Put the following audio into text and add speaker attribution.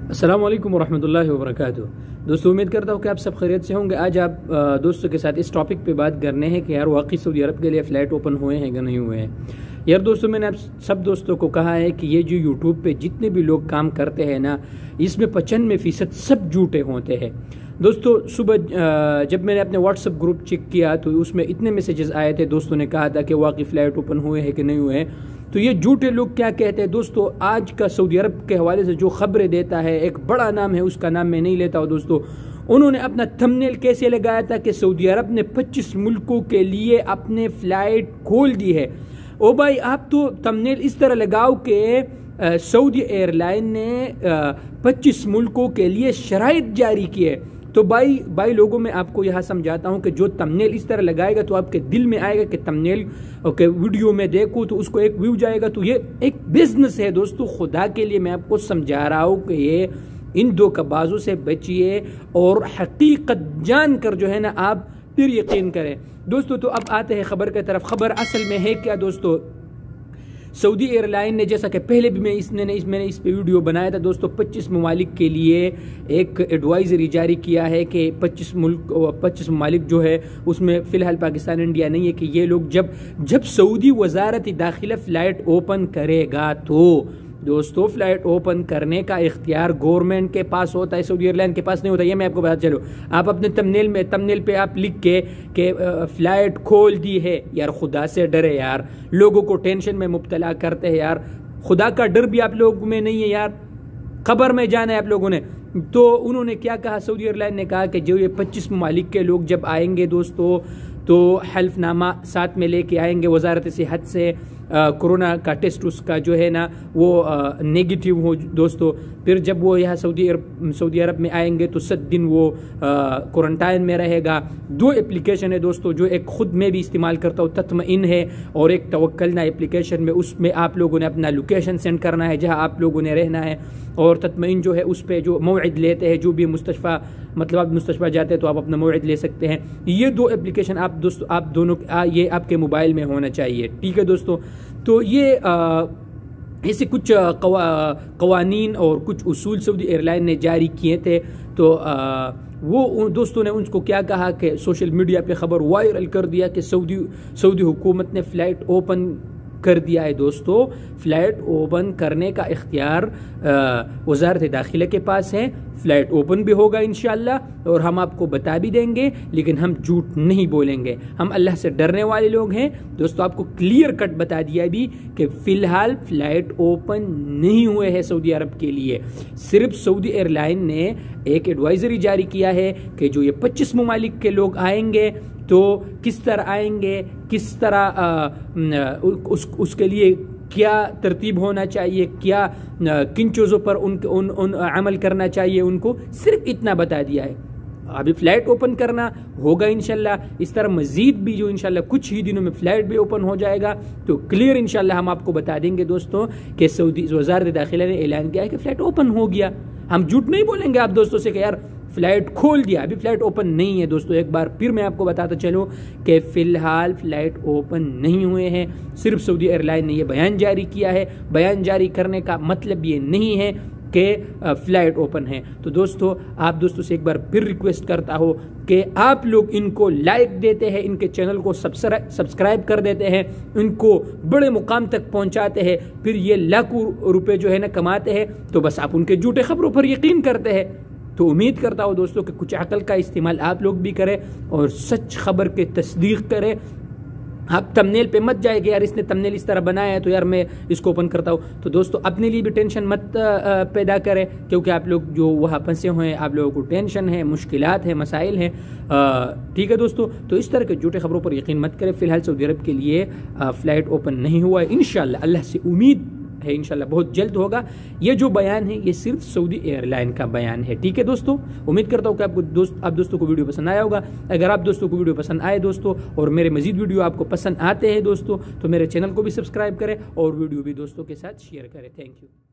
Speaker 1: السلام علیکم ورحمۃ اللہ وبرکاتہ۔ دوستو امید کرتا ہوں کہ آپ سب خیریت سے ہوں گے۔ آج آپ دوستوں کے ساتھ اس ٹاپک پہ بات کرنے ہیں کہ یار واقعی سعودی عرب کے لیے فلائٹ اوپن ہوئے ہیں کہ نہیں ہوئے ہیں۔ یار دوستو میں نے آپ سب دوستوں کو کہا ہے کہ یہ جو یوٹیوب پہ جتنے بھی لوگ کام کرتے ہیں نا، اس میں 95% سب جھوٹے ہوتے ہیں۔ دوستو صبح جب میں نے اپنے واٹس ایپ گروپ چیک کیا تو اس میں اتنے میسیجز آئے تھے، دوستوں نے کہا تھا کہ واقعی فلائٹ اوپن ہوئے ہیں کہ نہیں ہوئے ہیں۔ تو یہ جھوٹے لوگ کیا کہتے ہیں دوستو، آج کا سعودی عرب کے حوالے سے جو خبریں دیتا ہے، ایک بڑا نام ہے، اس کا نام میں نہیں لیتا ہوں دوستو، انہوں نے اپنا تھمبنیل کیسے لگایا تھا کہ سعودی عرب نے 25 ملکوں کے لیے اپنے فلائٹ کھول دی ہے۔ او بھائی آپ تو تھمبنیل اس طرح لگاؤ کہ سعودی ایئر لائن نے 25 ملکوں کے لیے شرائط جاری کی ہے۔ تو بھائی لوگوں میں آپ کو یہاں سمجھاتا ہوں کہ جو تھمبنیل اس طرح لگائے گا تو آپ کے دل میں آئے گا کہ تھمبنیل ویڈیو میں دیکھو تو اس کو ایک ویو جائے گا، تو یہ ایک بزنس ہے دوستو۔ خدا کے لیے میں آپ کو سمجھا رہا ہوں کہ یہ ان دھوکہ بازوں سے بچیے اور حقیقت جان کر جو ہے نا آپ پھر یقین کریں دوستو۔ تو اب آتے ہیں خبر کی طرف۔ خبر اصل میں ہے کیا دوستو، سعودی ایئر لائن نے، جیسا کہ پہلے بھی میں نے اس پہ ویڈیو بنایا تھا دوستو، 25 ممالک کے لیے ایک ایڈوائزری جاری کیا ہے کہ 25 ممالک جو ہے اس میں فی الحال پاکستان انڈیا نہیں ہے، کہ یہ لوگ جب سعودی وزارت داخلہ فلائٹ اوپن کرے گا تو دوستو فلائٹ اوپن کرنے کا اختیار گورنمنٹ کے پاس ہوتا ہے، سعودی ایئر لائن کے پاس نہیں ہوتا۔ یہ میں آپ کو بتا چلو، آپ اپنے تھمبنیل پہ آپ لکھ کے کہ فلائٹ کھول دی ہے، یار خدا سے ڈرے یار، لوگوں کو ٹینشن میں مبتلا کرتے ہیں یار، خدا کا ڈر بھی آپ لوگوں میں نہیں ہے یار، خبر میں جانا ہے آپ لوگوں نے۔ تو انہوں نے کیا کہا، سعودی ایئر لائن نے کہا کہ جو یہ 25 ممالک کے لوگ جب آئیں گے دوستو تو حلف نامہ ساتھ میں لے کے آئیں گے وزارت صحت سے، کورونا کا ٹیسٹ اس کا جو ہے نا وہ نیگیٹیو ہو دوستو، پھر جب وہ یہاں سعودی عرب میں آئیں گے تو 7 دن وہ کوارنٹائن میں رہے گا۔ 2 اپلیکیشن ہے دوستو، جو ایک خود میں بھی استعمال کرتا ہوں، تطمئن ہے، اور ایک توکلنا اپلیکیشن میں، اس میں آپ لوگوں نے اپنا لوکیشن سینڈ کرنا ہے جہاں آپ لوگوں نے رہنا ہے، اور تطمئن جو ہے اس پہ جو موعد لیتے ہیں، جو بھی مستشفیٰ، مطلب آپ مستشفیٰ جاتے ہیں تو آپ اپنا موعد لے سکتے ہیں۔ یہ 2 اپلیکیشن آپ دونوں یہ آپ کے موبائل میں ہونا چاہیے، ٹھیک ہے دوستو۔ تو یہ ایسے کچھ قوانین اور کچھ اصول سعودی ایئر لائن نے جاری کیے تھے، تو وہ دوستوں نے ان کو کیا کہا کہ سوشل میڈیا پہ خبر وائرل کر دیا کہ سعودی حکومت نے فلائٹ اوپن کر دیا ہے دوستو۔ فلائٹ اوپن کرنے کا اختیار وزارت داخلہ کے پاس ہے، فلائٹ اوپن بھی ہوگا انشاءاللہ، اور ہم آپ کو بتا بھی دیں گے، لیکن ہم جھوٹ نہیں بولیں گے، ہم اللہ سے ڈرنے والے لوگ ہیں دوستو۔ آپ کو کلیئر کٹ بتا دیا بھی کہ فی الحال فلائٹ اوپن نہیں ہوئے ہیں سعودی عرب کے لیے، صرف سعودی ایئر لائن نے ایک ایڈوائزری جاری کیا ہے کہ جو یہ 25 ممالک کے لوگ آئیں گے تو کس طرح آئیں گے، کس طرح اس کے لیے کیا ترتیب ہونا چاہیے، کیا کن چیزوں پر ان عمل کرنا چاہیے، ان کو صرف اتنا بتا دیا ہے۔ ابھی فلائٹ اوپن کرنا ہوگا انشاءاللہ، اس طرح مزید بھی جو انشاءاللہ کچھ ہی دنوں میں فلائٹ بھی اوپن ہو جائے گا، تو کلیئر انشاءاللہ ہم آپ کو بتا دیں گے دوستوں کہ سعودی وزارت داخلہ نے اعلان کیا ہے کہ فلائٹ اوپن ہو گیا۔ ہم جھوٹ نہیں بولیں گے آپ دوستوں سے کہ یار فلائٹ کھول دیا، ابھی فلائٹ اوپن نہیں ہے دوستو۔ ایک بار پھر میں آپ کو بتاتا چلوں کہ فی الحال فلائٹ اوپن نہیں ہوئے ہیں، صرف سعودی ایئر لائن نے یہ بیان جاری کیا ہے۔ بیان جاری کرنے کا مطلب یہ نہیں ہے کہ فلائٹ اوپن ہے۔ تو دوستو آپ دوستوں سے ایک بار پھر ریکویسٹ کرتا ہوں کہ آپ لوگ ان کو لائک دیتے ہیں، ان کے چینل کو سبسکرائب کر دیتے ہیں، ان کو بڑے مقام تک پہنچاتے ہیں، پھر یہ لاکھوں روپے جو ہے نا کماتے ہیں، تو بس آپ ان کے جھوٹے خبروں پر یقین کرتے ہیں۔ تو امید کرتا ہوں دوستوں کہ کچھ عقل کا استعمال آپ لوگ بھی کریں اور سچ خبر کے تصدیق کریں۔ آپ تھمبنیل پہ مت جائے کہ یار اس نے تھمبنیل اس طرح بنایا ہے تو یار میں اس کو اوپن کرتا ہوں۔ تو دوستو اپنے لیے بھی ٹینشن مت پیدا کریں، کیونکہ آپ لوگ جو وہاں پھنسے ہوئے ہیں، آپ لوگوں کو ٹینشن ہے، مشکلات ہیں، مسائل ہیں، ٹھیک ہے دوستو۔ تو اس طرح کے جھوٹے خبروں پر یقین مت کریں۔ فی الحال سعودی عرب کے لیے فلائٹ اوپن نہیں ہوا ہے، انشاءاللہ اللہ سے امید ہے انشاءاللہ بہت جلد ہوگا۔ یہ جو بیان ہے یہ صرف سعودی ایئر لائن کا بیان ہے، ٹھیک ہے دوستو۔ امید کرتا ہوں کہ آپ دوستوں کو ویڈیو پسند آیا ہوگا۔ اگر آپ دوستوں کو ویڈیو پسند آئے دوستو اور میرے مزید ویڈیو آپ کو پسند آتے ہیں دوستو، تو میرے چینل کو بھی سبسکرائب کریں اور ویڈیو بھی دوستوں کے ساتھ شیئر کریں۔ Thank you.